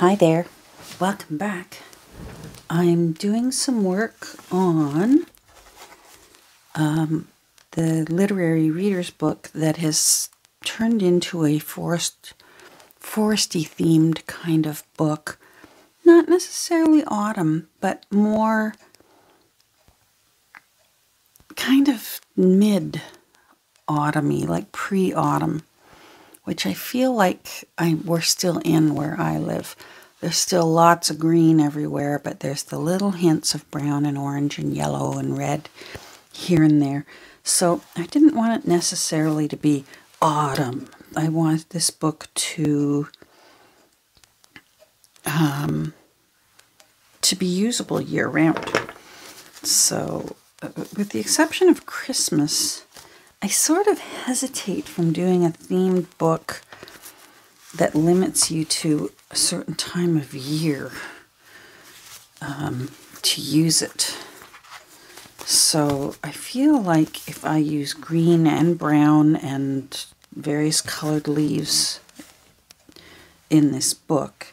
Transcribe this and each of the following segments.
Hi there, welcome back. I'm doing some work on the literary reader's book that has turned into a foresty themed kind of book. Not necessarily autumn, but more kind of mid-autumny, like pre-autumn, which I feel like we're still in where I live. There's still lots of green everywhere, but there's the little hints of brown and orange and yellow and red here and there. So I didn't want it necessarily to be autumn. I wanted this book to be usable year-round. So with the exception of Christmas, I sort of hesitate from doing a themed book that limits you to a certain time of year to use it. So I feel like if I use green and brown and various colored leaves in this book,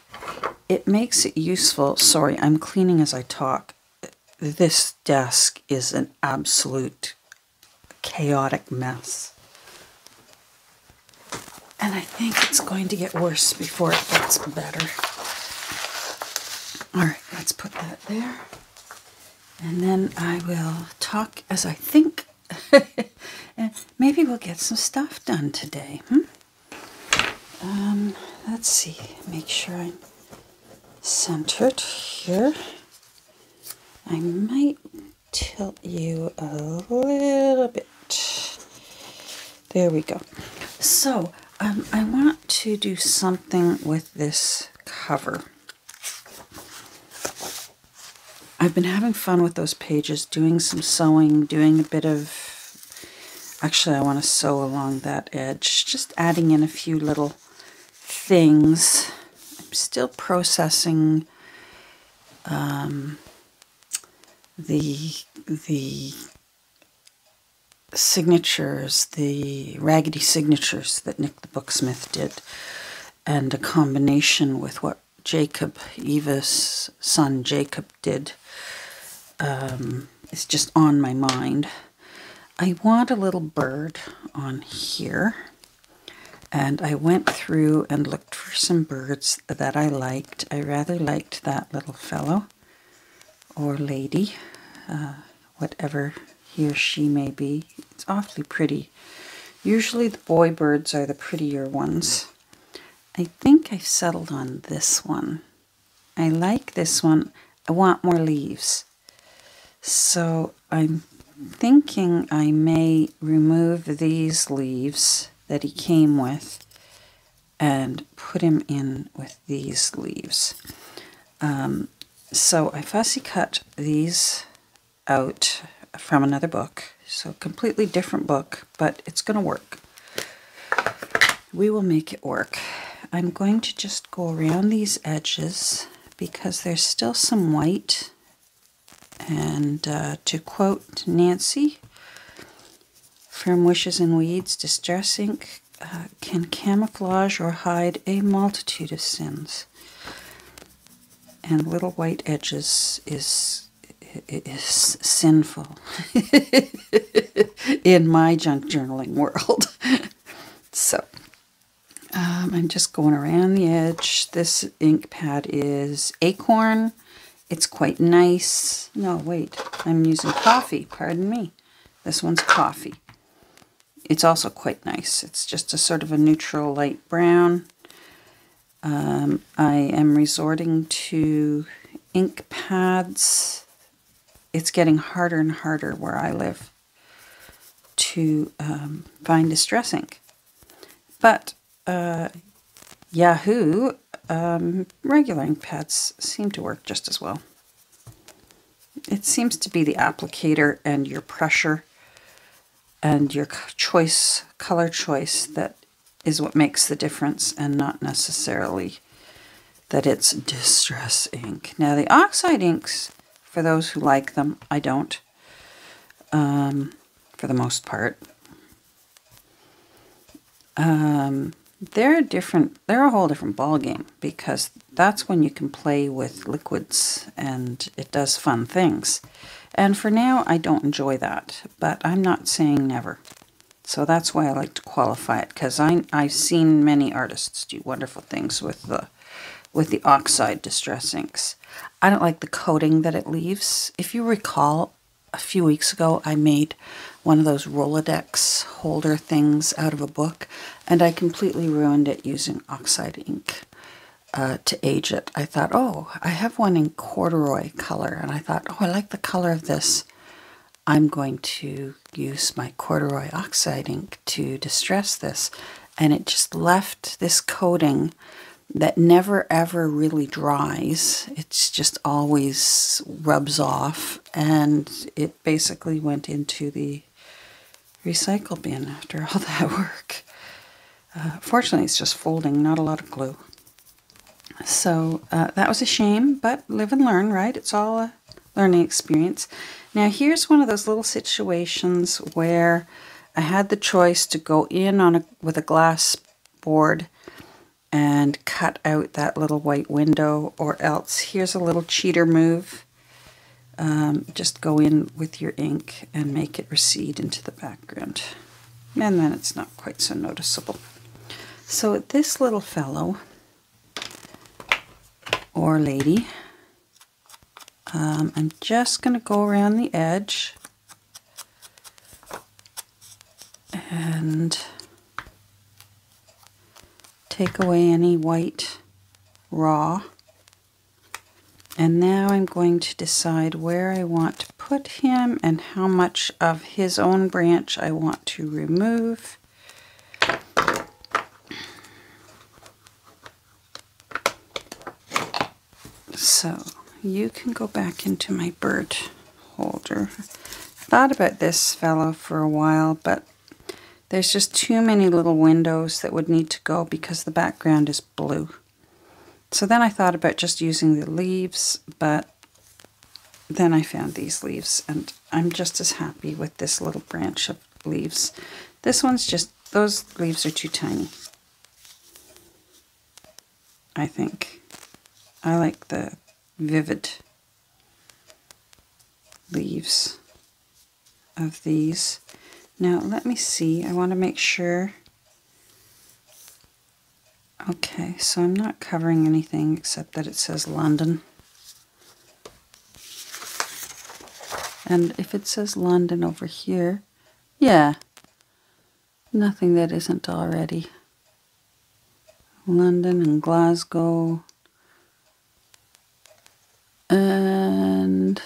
it makes it useful. Sorry, I'm cleaning as I talk. This desk is an absolute chaotic mess. And I think it's going to get worse before it gets better. Alright, let's put that there. And then I will talk as I think. And maybe we'll get some stuff done today. Let's see. Make sure I'm centered here. I might tilt you a little bit. There we go. So, I want to do something with this cover. I've been having fun with those pages, doing some sewing, doing a bit of... Actually, I want to sew along that edge, just adding in a few little things. I'm still processing the signatures, the raggedy signatures that Nick the Booksmith did, and a combination with what Jacob, Eva's son Jacob, did. It's just on my mind. I want a little bird on here, and I went through and looked for some birds that I liked. I rather liked that little fellow or lady, whatever he or she may be. It's awfully pretty. Usually the boy birds are the prettier ones. I think I've settled on this one. I like this one. I want more leaves. So I'm thinking I may remove these leaves that he came with and put him in with these leaves. So I fussy cut these out from another book. So completely different book, but it's going to work. We will make it work. I'm going to just go around these edges because there's still some white. And to quote Nancy from Wishes and Weeds, distress ink can camouflage or hide a multitude of sins. And little white edges is sinful in my junk journaling world. So I'm just going around the edge. This ink pad is Acorn. It's quite nice. No, wait, I'm using Coffee, pardon me. This one's Coffee. It's also quite nice. It's just a sort of a neutral light brown. I am resorting to ink pads. It's getting harder and harder where I live to find distress ink. But Yahoo, regular ink pads seem to work just as well. It seems to be the applicator and your pressure and your choice, color choice, that is what makes the difference, and not necessarily that it's distress ink. Now the oxide inks, for those who like them, I don't, for the most part. they're a whole different ball game, because that's when you can play with liquids and it does fun things. And for now, I don't enjoy that, but I'm not saying never. So that's why I like to qualify it, because I've seen many artists do wonderful things with the oxide distress inks. I don't like the coating that it leaves. If you recall, a few weeks ago I made one of those Rolodex holder things out of a book, and I completely ruined it using oxide ink to age it. I thought, oh, I have one in corduroy color, and I thought, oh, I like the color of this. I'm going to use my corduroy oxide ink to distress this. And it just left this coating that never ever really dries. It's just always rubs off, and it basically went into the recycle bin after all that work. Fortunately, it's just folding, not a lot of glue. So that was a shame, but live and learn, right? It's all a learning experience. Now here's one of those little situations where I had the choice to go in with a glass board and cut out that little white window, or else here's a little cheater move. Just go in with your ink and make it recede into the background. And then it's not quite so noticeable. So this little fellow, or lady, I'm just going to go around the edge and take away any white raw. And now I'm going to decide where I want to put him and how much of his own branch I want to remove. So you can go back into my bird holder. I thought about this fellow for a while, but there's just too many little windows that would need to go because the background is blue. So then I thought about just using the leaves, but then I found these leaves, and I'm just as happy with this little branch of leaves. This one's just, those leaves are too tiny, I think. I like the vivid leaves of these. Now let me see, I want to make sure. Okay, so I'm not covering anything except that it says London. And if it says London over here, yeah, nothing that isn't already. London and Glasgow. And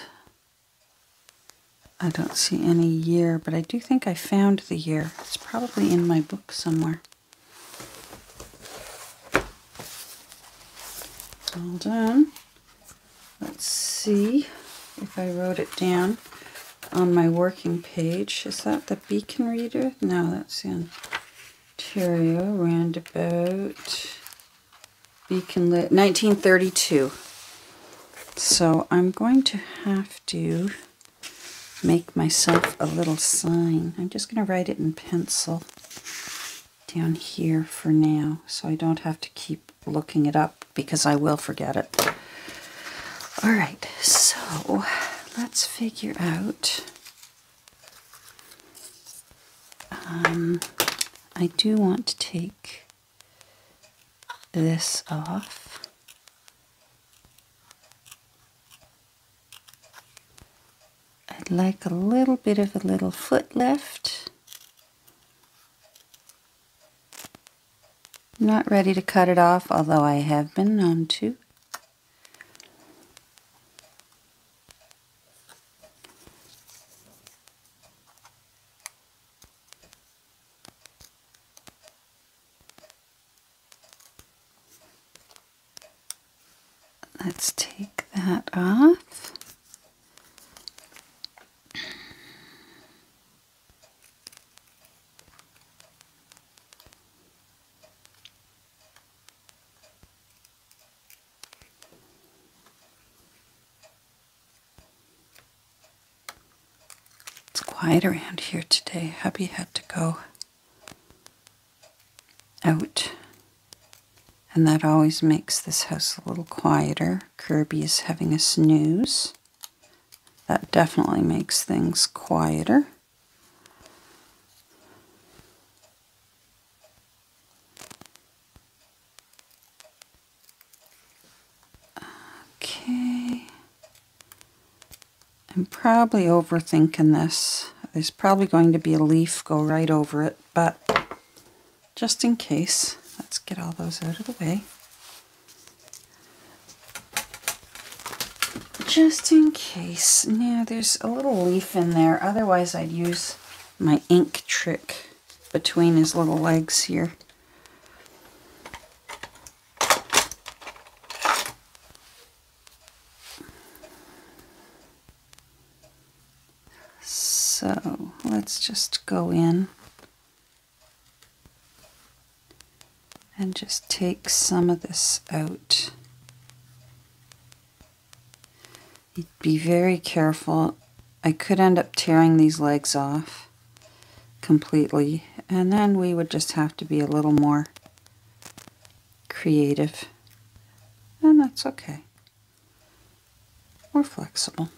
I don't see any year, but I do think I found the year. It's probably in my book somewhere. Hold on. Let's see if I wrote it down on my working page. Is that the Beacon Reader? No, that's in Ontario, roundabout. Beacon Lit, 1932. So I'm going to have to make myself a little sign. I'm just going to write it in pencil down here for now, so I don't have to keep looking it up, because I will forget it. All right, so let's figure out. I do want to take this off. I'd like a little bit of a little foot left. Not ready to cut it off, although I have been known to. Let's take that off. It's quiet around here today. Hubby had to go out And that always makes this house a little quieter. Kirby is having a snooze. That definitely makes things quieter. Okay. I'm probably overthinking this. There's probably going to be a leaf go right over it, but just in case, let's get all those out of the way. Just in case. Now there's a little leaf in there, otherwise I'd use my ink trick between his little legs here. So let's just go in and just take some of this out. Be very careful. I could end up tearing these legs off completely, and then we would just have to be a little more creative, and that's okay. We're flexible.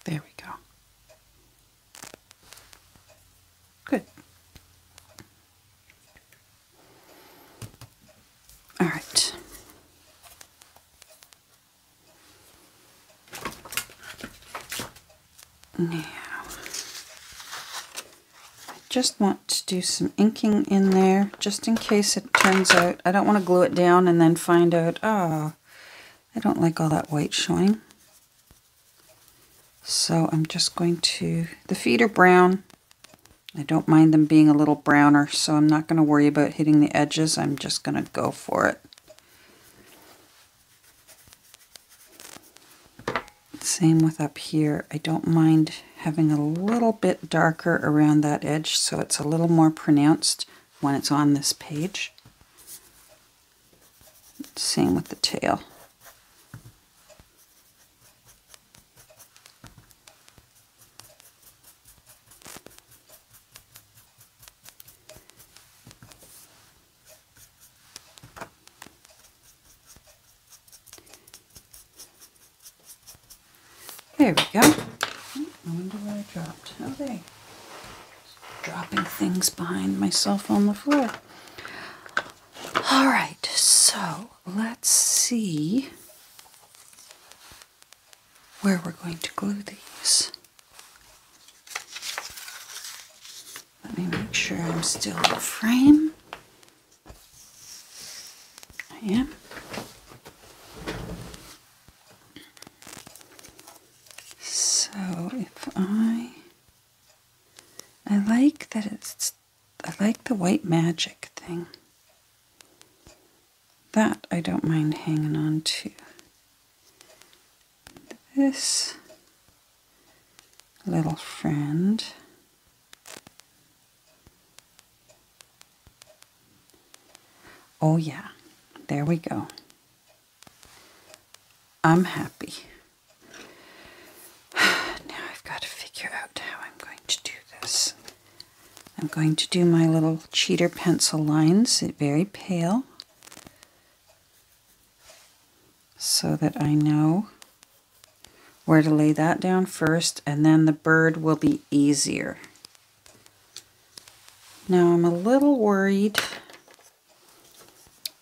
There we go. Good. All right. Now, I just want to do some inking in there, just in case it turns out, I don't want to glue it down and then find out, oh, I don't like all that white showing. So I'm just going to, the feet are brown. I don't mind them being a little browner, so I'm not going to worry about hitting the edges. I'm just going to go for it. Same with up here. I don't mind having a little bit darker around that edge so it's a little more pronounced when it's on this page. Same with the tail. There we go. I wonder where I dropped. Oh, there. Dropping things behind myself on the floor. All right, so let's see where we're going to glue these. Let me make sure I'm still in the frame. I am. So if I like that I like the white magic thing. That I don't mind hanging on to. This little friend. Oh yeah, there we go. I'm happy. Now I've got to figure out how I'm going to do this. I'm going to do my little cheater pencil lines, very pale, so that I know where to lay that down first, and then the bird will be easier. Now I'm a little worried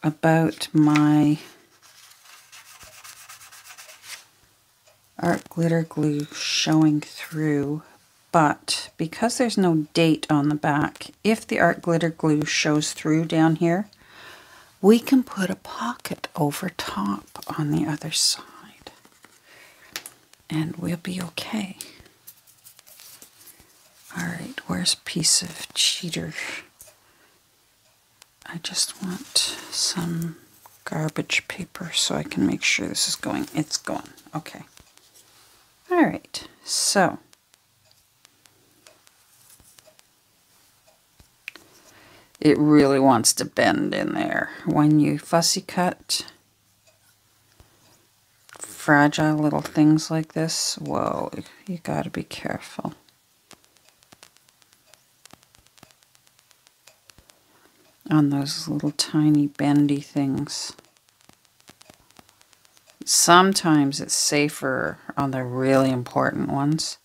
about my art glitter glue showing through, but because there's no date on the back, if the art glitter glue shows through down here, we can put a pocket over top on the other side and we'll be okay. Alright, where's a piece of cheater? I just want some garbage paper so I can make sure this is going. It's going. Okay. Alright, so it really wants to bend in there. When you fussy cut fragile little things like this, whoa, you gotta be careful. On those little tiny bendy things. Sometimes it's safer on the really important ones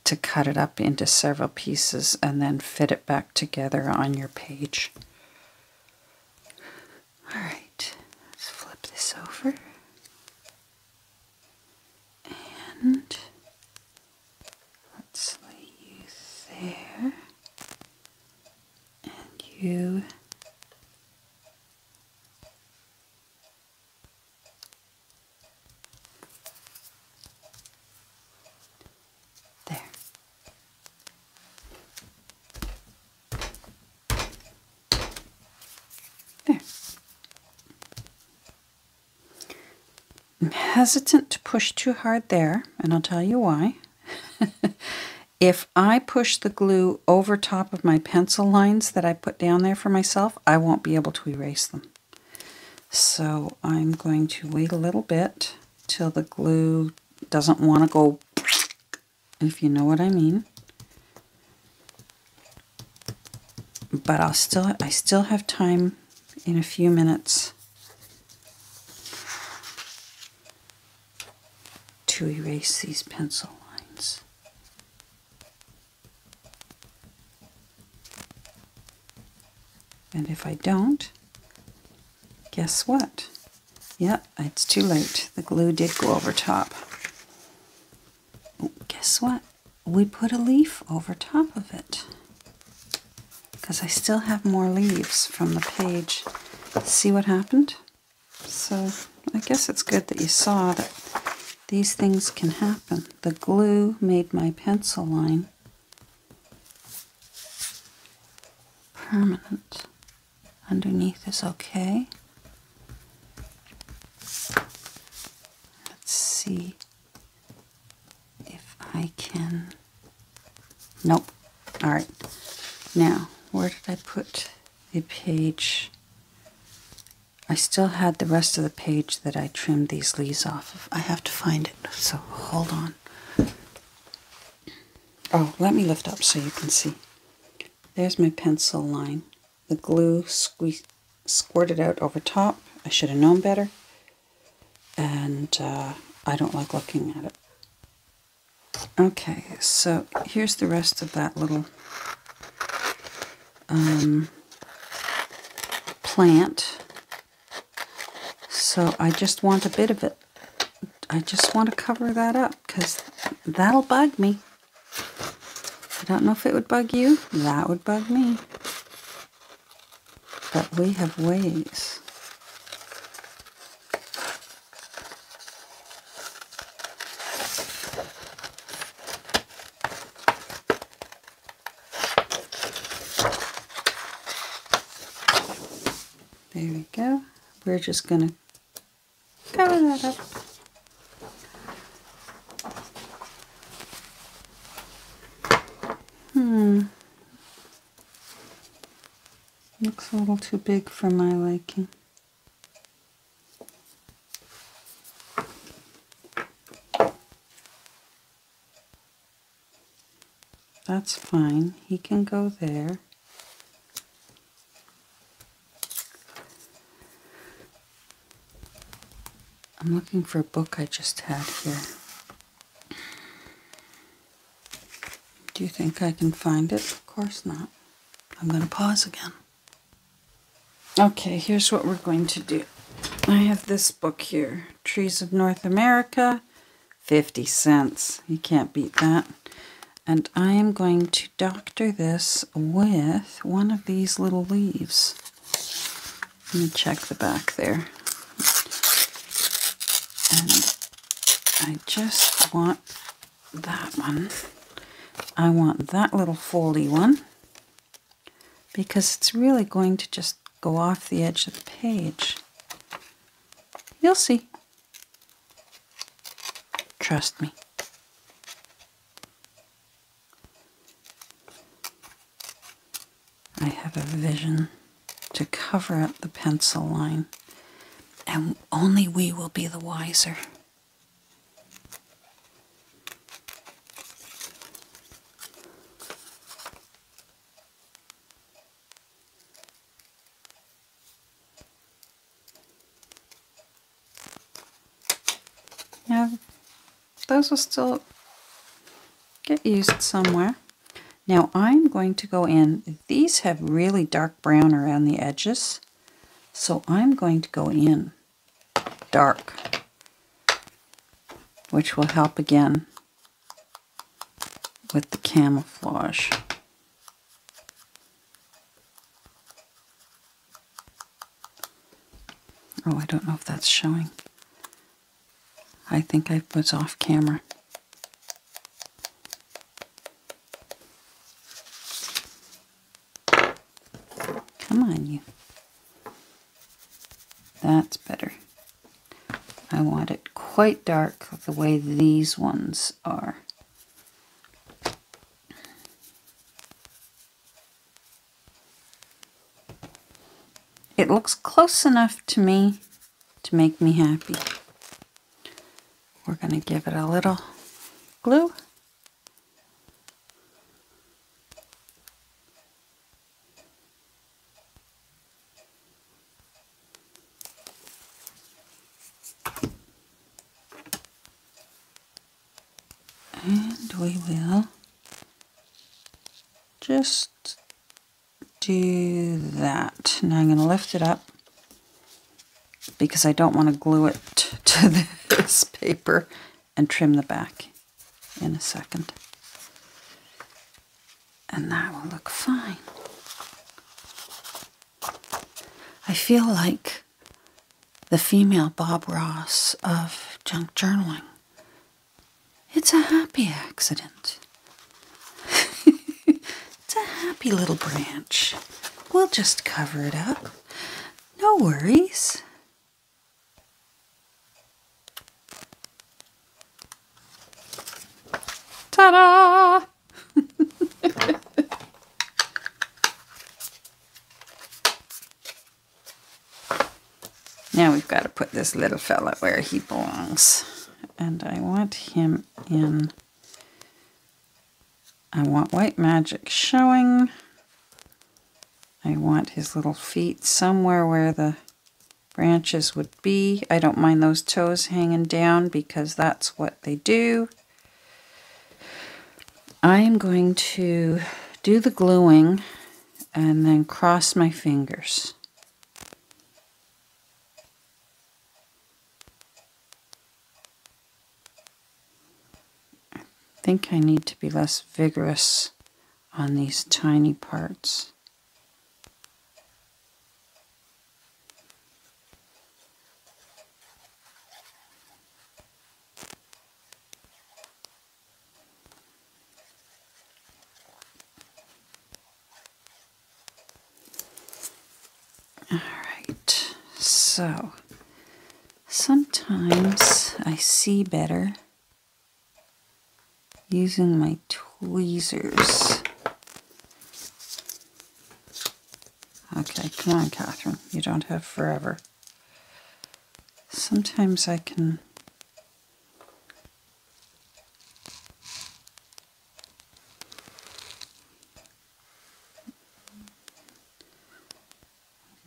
to cut it up into several pieces and then fit it back together on your page. All right, let's flip this over. And let's lay you there. And you there. There. I'm hesitant to push too hard there, and I'll tell you why. If I push the glue over top of my pencil lines that I put down there for myself, I won't be able to erase them. So I'm going to wait a little bit till the glue doesn't want to go, if you know what I mean. But I still have time in a few minutes to erase these pencil lines. And if I don't, guess what? Yep, it's too late. The glue did go over top. Oh, guess what? We put a leaf over top of it. Because I still have more leaves from the page. See what happened? So I guess it's good that you saw that these things can happen. The glue made my pencil line permanent. Underneath is okay. Let's see if I can. Nope. All right. Now, where did I put the page? I still had the rest of the page that I trimmed these leaves off of. I have to find it, so hold on. Oh, let me lift up so you can see. There's my pencil line. The glue squirted out over top. I should have known better. And I don't like looking at it. Okay, so here's the rest of that little plant. So I just want a bit of it. I just want to cover that up because that'll bug me. I don't know if it would bug you. That would bug me. But we have ways. There we go. We're just going to cover that up. Looks a little too big for my liking. That's fine. He can go there. I'm looking for a book I just had here. Do you think I can find it? Of course not. I'm going to pause again. Okay, here's what we're going to do. I have this book here, Trees of North America, 50 cents. You can't beat that. And I am going to doctor this with one of these little leaves. Let me check the back there. And I just want that one. I want that little foldy one because it's really going to just go off the edge of the page. You'll see. Trust me. I have a vision to cover up the pencil line. And only we will be the wiser. Now, those will still get used somewhere. Now I'm going to go in. These have really dark brown around the edges, so I'm going to go in dark, which will help again with the camouflage. Oh, I don't know if that's showing. I think I was off camera. Come on, you. That's better. I want it quite dark the way these ones are. It looks close enough to me to make me happy. We're going to give it a little glue. And we will just do that. Now I'm going to lift it up because I don't want to glue it to this paper, and trim the back in a second. And that will look fine. I feel like the female Bob Ross of junk journaling. It's a happy accident. It's a happy little branch. We'll just cover it up. No worries. Ta-da! Now we've got to put this little fella where he belongs. And I want him in... I want White Magic showing. I want his little feet somewhere where the branches would be. I don't mind those toes hanging down because that's what they do. I am going to do the gluing and then cross my fingers. I think I need to be less vigorous on these tiny parts. Alright, so sometimes I see better using my tweezers. Okay, come on, Catherine, you don't have forever. Sometimes I can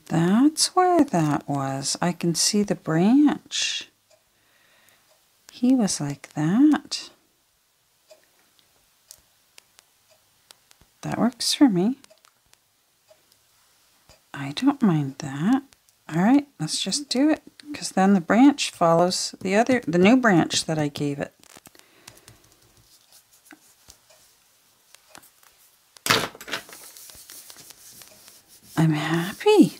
That's where that was. I can see the branch. He was like that. That works for me. I don't mind that. All right, let's just do it, because then the branch follows the new branch that I gave it. I'm happy.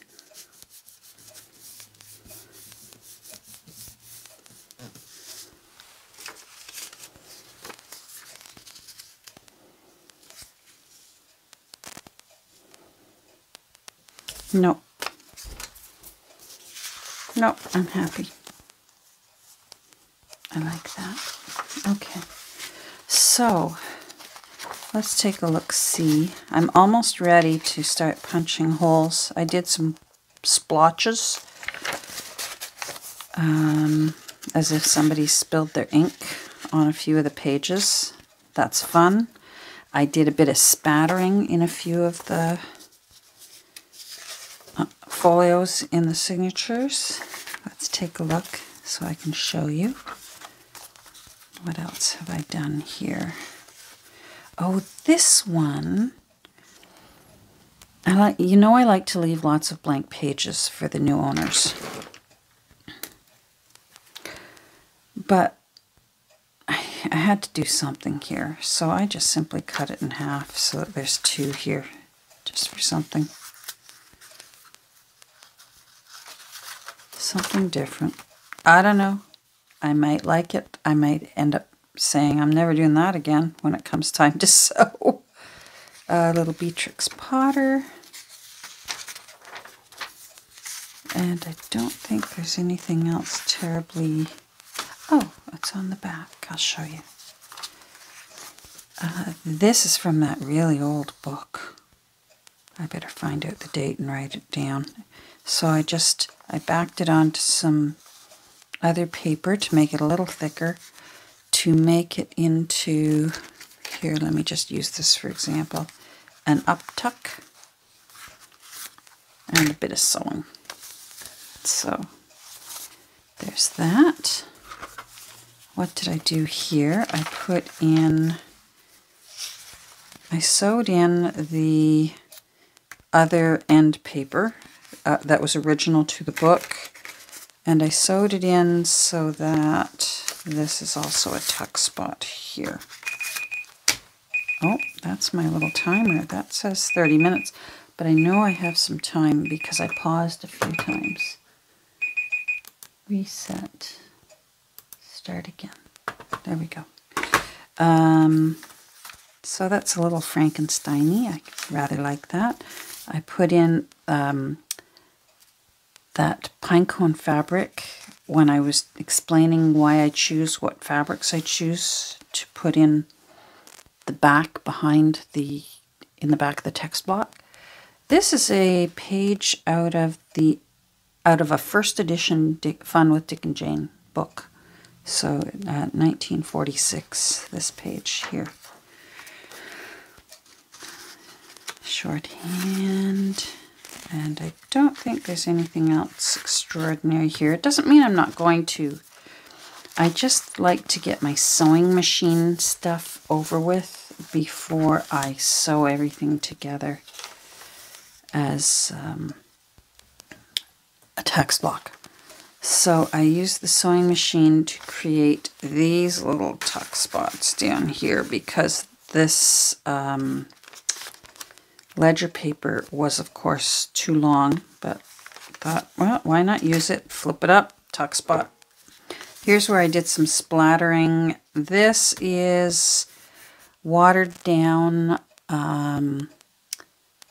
No. No, I'm happy. I like that. Okay. So, let's take a look-see. I'm almost ready to start punching holes. I did some splotches as if somebody spilled their ink on a few of the pages. That's fun. I did a bit of spattering in a few of the folios in the signatures. Let's take a look so I can show you. What else have I done here? Oh, this one. I like to leave lots of blank pages for the new owners. But I had to do something here, so I just simply cut it in half so that there's two here, just for something different. I don't know. I might like it. I might end up saying I'm never doing that again when it comes time to sew. A little Beatrix Potter. And I don't think there's anything else terribly... Oh, it's on the back. I'll show you. This is from that really old book. I better find out the date and write it down. So I backed it onto some other paper to make it a little thicker, to make it into, here, let me just use this for example, an uptuck and a bit of sewing. So there's that. What did I do here? I sewed in the other end paper that was original to the book, and I sewed it in so that this is also a tuck spot here. Oh, that's my little timer. That says 30 minutes, but I know I have some time because I paused a few times. Reset. Start again. There we go. So that's a little Frankenstein-y. I rather like that. I put in that pinecone fabric when I was explaining why I choose what fabrics I choose to put in the back in the back of the text block. This is a page out of a first edition Fun with Dick and Jane book. So 1946, this page here. Shorthand, and I don't think there's anything else extraordinary here. It doesn't mean I'm not going to. I just like to get my sewing machine stuff over with before I sew everything together as a text block. So I use the sewing machine to create these little tuck spots down here because this ledger paper was, of course, too long, but thought, well, why not use it? Flip it up, tuck spot. Here's where I did some splattering. This is watered down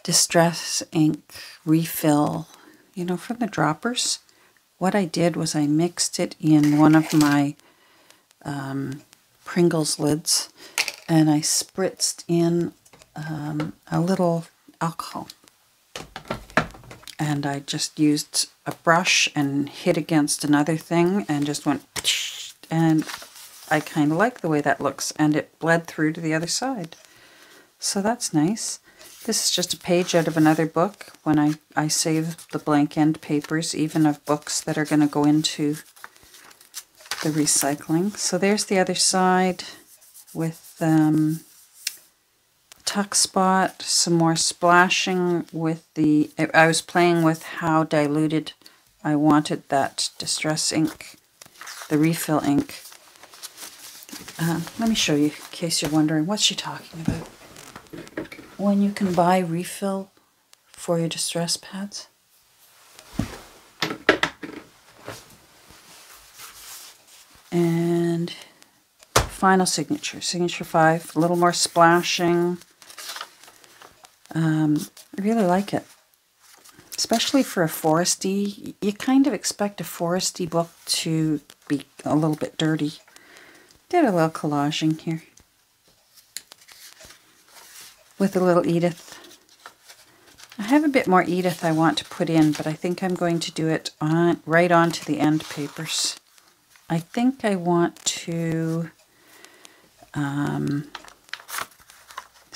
Distress ink refill, you know, from the droppers. What I did was I mixed it in one of my Pringles lids, and I spritzed in a little alcohol. And I just used a brush and hit against another thing and just went, and I kind of like the way that looks, and it bled through to the other side. So that's nice. This is just a page out of another book when I save the blank end papers, even of books that are going to go into the recycling. So there's the other side with tuck spot, some more splashing with the... I was playing with how diluted I wanted that Distress ink, the refill ink. Let me show you in case you're wondering, what's she talking about? When you can buy refill for your distress pads. And final signature, signature 5, a little more splashing. I really like it, especially for a foresty. You kind of expect a foresty book to be a little bit dirty. Did a little collaging here with a little Edith I have a bit more Edith I want to put in, but I think I'm going to do it on right onto the end papers. I think I want to... is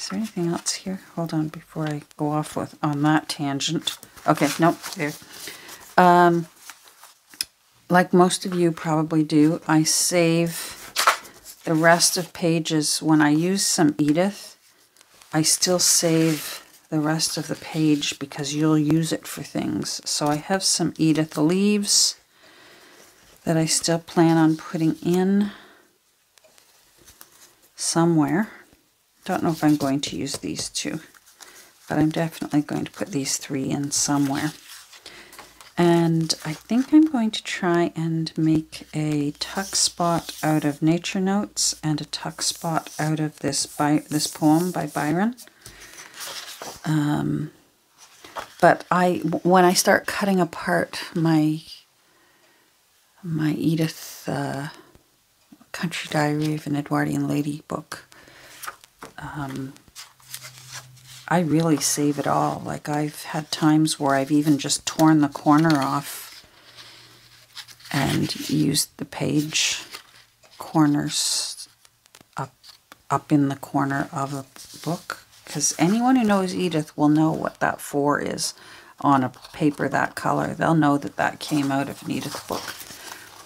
there anything else here? Hold on before I go off on that tangent. Okay, nope, there. Like most of you probably do, I save the rest of pages. When I use some Edith, I still save the rest of the page because you'll use it for things. So I have some Edith leaves that I still plan on putting in somewhere. Don't know if I'm going to use these two, but I'm definitely going to put these 3 in somewhere. And I think I'm going to try and make a tuck spot out of Nature Notes and a tuck spot out of this poem by Byron. But when I start cutting apart my Edith Country Diary of an Edwardian Lady book, I really save it all. Like, I've had times where I've even just torn the corner off and used the page corners up in the corner of a book. Because anyone who knows Edith will know what that 4 is on a paper that color. They'll know that that came out of an Edith book.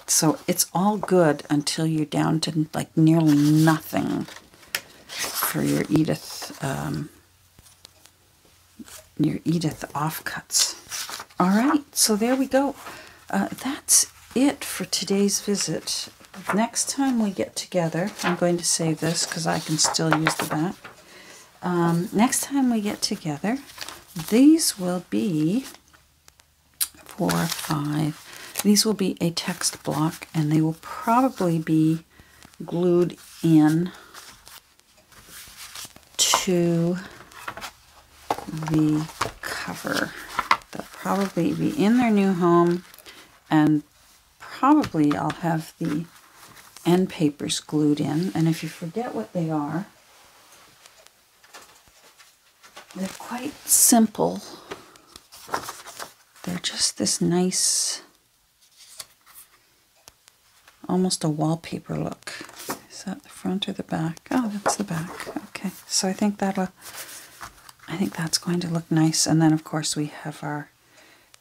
So it's all good until you're down to like nearly nothing for your Edith offcuts. All right, so there we go. That's it for today's visit. Next time we get together, I'm going to save this because I can still use the back. Next time we get together, these will be 4, 5. These will be a text block, and they will probably be glued in to the cover. They'll probably be in their new home, and probably I'll have the end papers glued in. And if you forget what they are, they're quite simple. They're just this nice, almost a wallpaper look. Is that the front or the back? Oh, that's the back. Okay, so I think that's going to look nice. And then of course we have our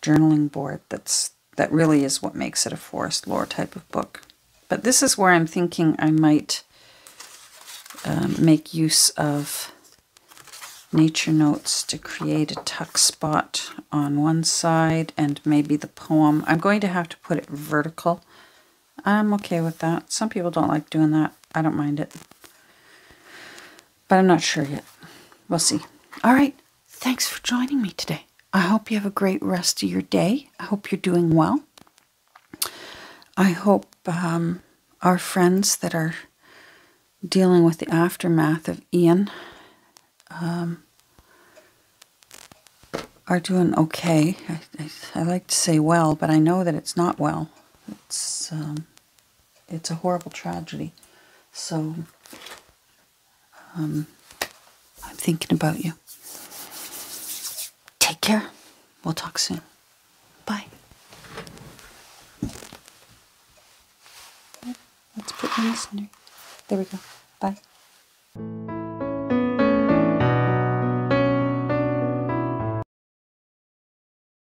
journaling board. That really is what makes it a Forest Lore type of book. But this is where I'm thinking I might make use of Nature Notes to create a tuck spot on one side and maybe the poem. I'm going to have to put it vertical. I'm okay with that. Some people don't like doing that. I don't mind it. But I'm not sure yet. We'll see. All right. Thanks for joining me today. I hope you have a great rest of your day. I hope you're doing well. I hope our friends that are dealing with the aftermath of Ian are doing okay. I like to say well, but I know that it's not well. It's a horrible tragedy. So I'm thinking about you. Take care. We'll talk soon. Bye. Let's put in the center. There we go. Bye.